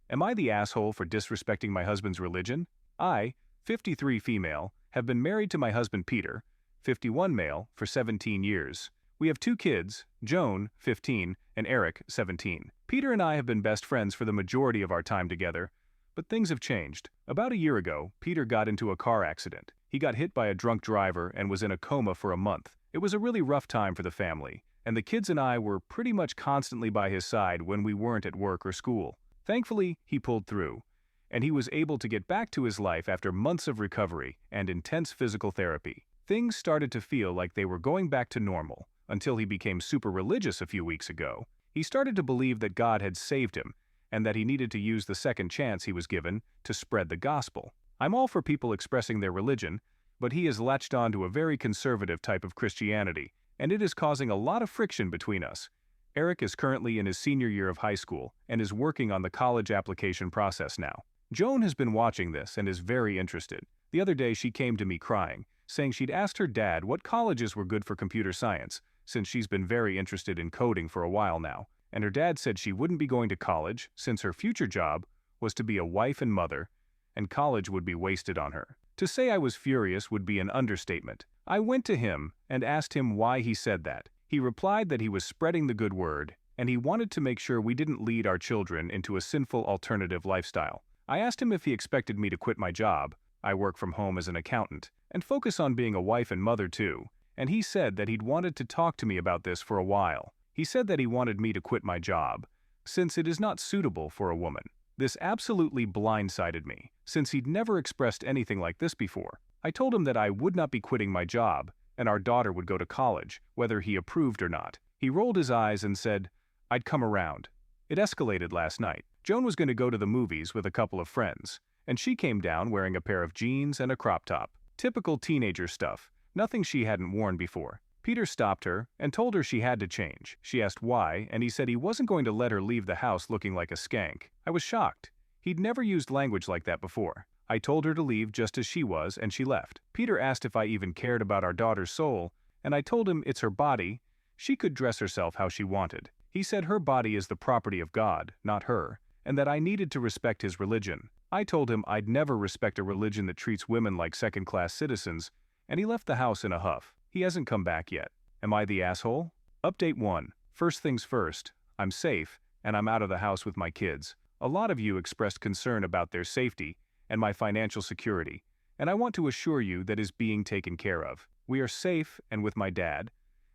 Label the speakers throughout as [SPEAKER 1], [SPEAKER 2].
[SPEAKER 1] Am I the asshole for disrespecting my husband's religion? I, 53 female, have been married to my husband Peter, 51 male, for 17 years. We have 2 kids, Joan, 15, and Eric, 17. Peter and I have been best friends for the majority of our time together, but things have changed. About a year ago, Peter got into a car accident. He got hit by a drunk driver and was in a coma for a month. It was a really rough time for the family, and the kids and I were pretty much constantly by his side when we weren't at work or school. Thankfully, he pulled through, and he was able to get back to his life after months of recovery and intense physical therapy. Things started to feel like they were going back to normal, until he became super religious a few weeks ago. He started to believe that God had saved him, and that he needed to use the second chance he was given to spread the gospel. I'm all for people expressing their religion, but he has latched on to a very conservative type of Christianity, and it is causing a lot of friction between us. Eric is currently in his senior year of high school and is working on the college application process now. Joan has been watching this and is very interested. The other day she came to me crying, saying she'd asked her dad what colleges were good for computer science, since she's been very interested in coding for a while now, and her dad said she wouldn't be going to college since her future job was to be a wife and mother, and college would be wasted on her. To say I was furious would be an understatement. I went to him and asked him why he said that. He replied that he was spreading the good word, and he wanted to make sure we didn't lead our children into a sinful alternative lifestyle. I asked him if he expected me to quit my job, I work from home as an accountant, and focus on being a wife and mother too, and he said that he'd wanted to talk to me about this for a while. He said that he wanted me to quit my job, since it is not suitable for a woman. This absolutely blindsided me, since he'd never expressed anything like this before. I told him that I would not be quitting my job, and our daughter would go to college, whether he approved or not. He rolled his eyes and said, "I'd come around." It escalated last night. Joan was going to go to the movies with a couple of friends, and she came down wearing a pair of jeans and a crop top. Typical teenager stuff, nothing she hadn't worn before. Peter stopped her and told her she had to change. She asked why, and he said he wasn't going to let her leave the house looking like a skank. I was shocked. He'd never used language like that before. I told her to leave just as she was, and she left. Peter asked if I even cared about our daughter's soul, and I told him it's her body. She could dress herself how she wanted. He said her body is the property of God, not her, and that I needed to respect his religion. I told him I'd never respect a religion that treats women like second-class citizens, and he left the house in a huff. He hasn't come back yet. Am I the asshole? Update 1. First things first, I'm safe, and I'm out of the house with my kids. A lot of you expressed concern about their safety and my financial security, and I want to assure you that is being taken care of. We are safe and with my dad,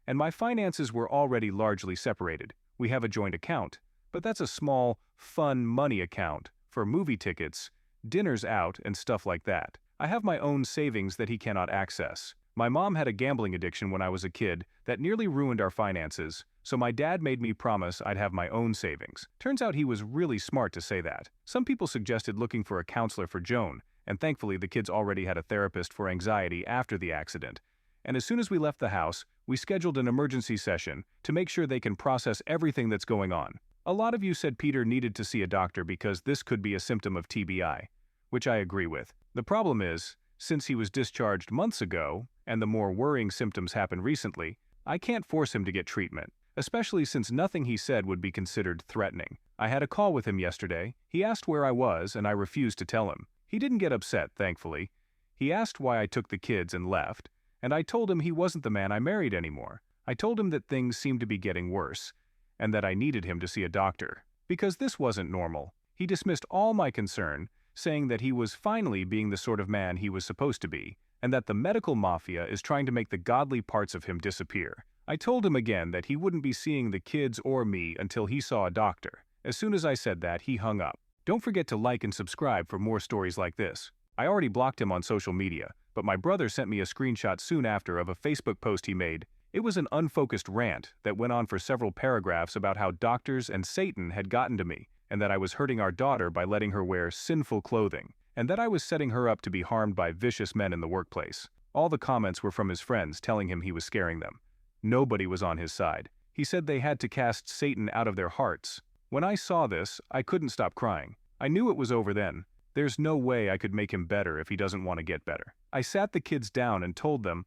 [SPEAKER 1] and my finances were already largely separated. We have a joint account, but that's a small, fun money account for movie tickets, dinners out, and stuff like that. I have my own savings that he cannot access. My mom had a gambling addiction when I was a kid that nearly ruined our finances, so my dad made me promise I'd have my own savings. Turns out he was really smart to say that. Some people suggested looking for a counselor for Joan, and thankfully the kids already had a therapist for anxiety after the accident. And as soon as we left the house, we scheduled an emergency session to make sure they can process everything that's going on. A lot of you said Peter needed to see a doctor because this could be a symptom of TBI, which I agree with. The problem is, since he was discharged months ago, and the more worrying symptoms happened recently, I can't force him to get treatment, especially since nothing he said would be considered threatening. I had a call with him yesterday. He asked where I was, and I refused to tell him. He didn't get upset, thankfully. He asked why I took the kids and left, and I told him he wasn't the man I married anymore. I told him that things seemed to be getting worse, and that I needed him to see a doctor, because this wasn't normal. He dismissed all my concern, saying that he was finally being the sort of man he was supposed to be, and that the medical mafia is trying to make the godly parts of him disappear. I told him again that he wouldn't be seeing the kids or me until he saw a doctor. As soon as I said that, he hung up. Don't forget to like and subscribe for more stories like this. I already blocked him on social media, but my brother sent me a screenshot soon after of a Facebook post he made. It was an unfocused rant that went on for several paragraphs about how doctors and Satan had gotten to me, and that I was hurting our daughter by letting her wear sinful clothing, and that I was setting her up to be harmed by vicious men in the workplace. All the comments were from his friends telling him he was scaring them. Nobody was on his side. He said they had to cast Satan out of their hearts. When I saw this, I couldn't stop crying. I knew it was over then. There's no way I could make him better if he doesn't want to get better. I sat the kids down and told them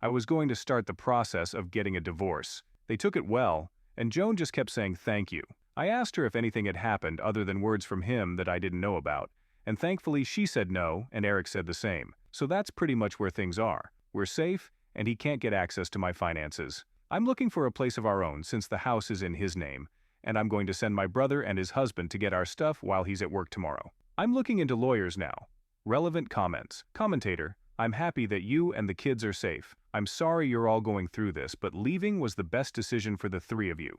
[SPEAKER 1] I was going to start the process of getting a divorce. They took it well, and Joan just kept saying thank you. I asked her if anything had happened other than words from him that I didn't know about, and thankfully she said no, and Eric said the same. So that's pretty much where things are. We're safe, and he can't get access to my finances. I'm looking for a place of our own since the house is in his name, and I'm going to send my brother and his husband to get our stuff while he's at work tomorrow. I'm looking into lawyers now. Relevant comments. Commentator, I'm happy that you and the kids are safe. I'm sorry you're all going through this, but leaving was the best decision for the three of you.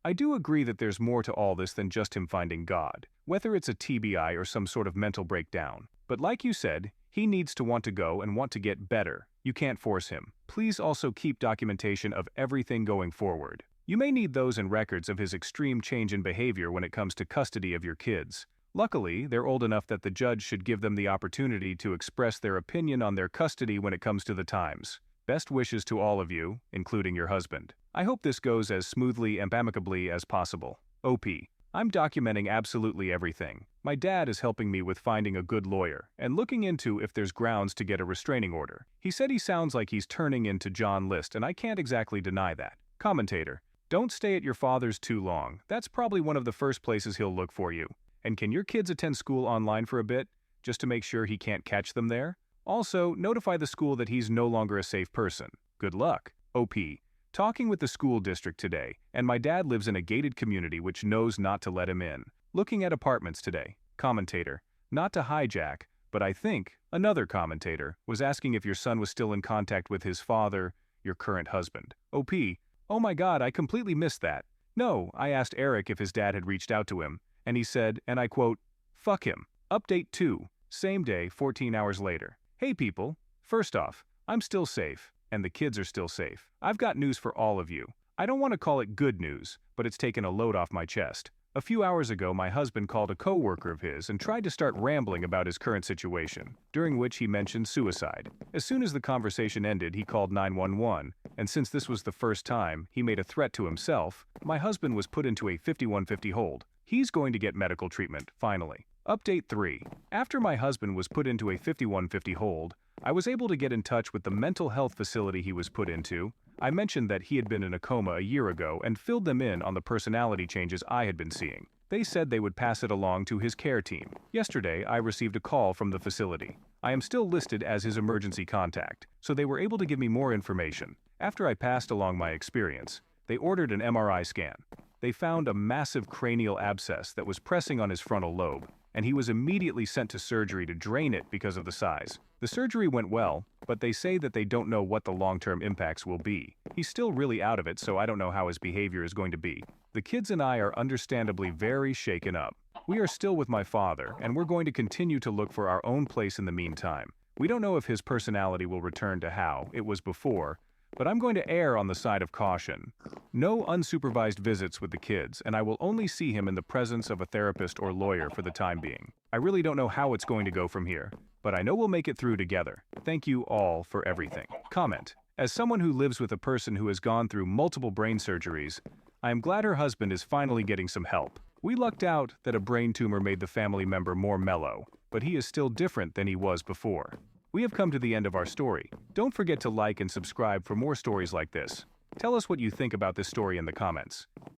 [SPEAKER 1] I do agree that there's more to all this than just him finding God, whether it's a TBI or some sort of mental breakdown. But like you said, he needs to want to go and want to get better. You can't force him. Please also keep documentation of everything going forward. You may need those and records of his extreme change in behavior when it comes to custody of your kids. Luckily, they're old enough that the judge should give them the opportunity to express their opinion on their custody when it comes to the times. Best wishes to all of you, including your husband. I hope this goes as smoothly and amicably as possible. OP. I'm documenting absolutely everything. My dad is helping me with finding a good lawyer and looking into if there's grounds to get a restraining order. He said he sounds like he's turning into John List, and I can't exactly deny that. Commentator. Don't stay at your father's too long. That's probably one of the first places he'll look for you. And can your kids attend school online for a bit, just to make sure he can't catch them there? Also, notify the school that he's no longer a safe person. Good luck. OP. Talking with the school district today, and my dad lives in a gated community which knows not to let him in. Looking at apartments today. Commentator. Not to hijack, but I think another commentator was asking if your son was still in contact with his father, your current husband. OP. Oh my god, I completely missed that. No, I asked Eric if his dad had reached out to him, and he said, and I quote, "Fuck him." Update 2. Same day, 14 hours later. Hey people. First off, I'm still safe, and the kids are still safe. I've got news for all of you. I don't want to call it good news, but it's taken a load off my chest. A few hours ago, my husband called a co-worker of his and tried to start rambling about his current situation, during which he mentioned suicide. As soon as the conversation ended, he called 911, and since this was the first time he made a threat to himself, my husband was put into a 5150 hold. He's going to get medical treatment, finally. Update 3. After my husband was put into a 5150 hold, I was able to get in touch with the mental health facility he was put into. I mentioned that he had been in a coma a year ago and filled them in on the personality changes I had been seeing. They said they would pass it along to his care team. Yesterday, I received a call from the facility. I am still listed as his emergency contact, so they were able to give me more information. After I passed along my experience, they ordered an MRI scan. They found a massive cranial abscess that was pressing on his frontal lobe, and he was immediately sent to surgery to drain it because of the size. The surgery went well, but they say that they don't know what the long-term impacts will be. He's still really out of it, so I don't know how his behavior is going to be. The kids and I are understandably very shaken up. We are still with my father, and we're going to continue to look for our own place in the meantime. We don't know if his personality will return to how it was before, but I'm going to err on the side of caution. No unsupervised visits with the kids, and I will only see him in the presence of a therapist or lawyer for the time being. I really don't know how it's going to go from here, but I know we'll make it through together. Thank you all for everything. Comment. As someone who lives with a person who has gone through multiple brain surgeries, I am glad her husband is finally getting some help. We lucked out that a brain tumor made the family member more mellow, but he is still different than he was before. We have come to the end of our story. Don't forget to like and subscribe for more stories like this. Tell us what you think about this story in the comments.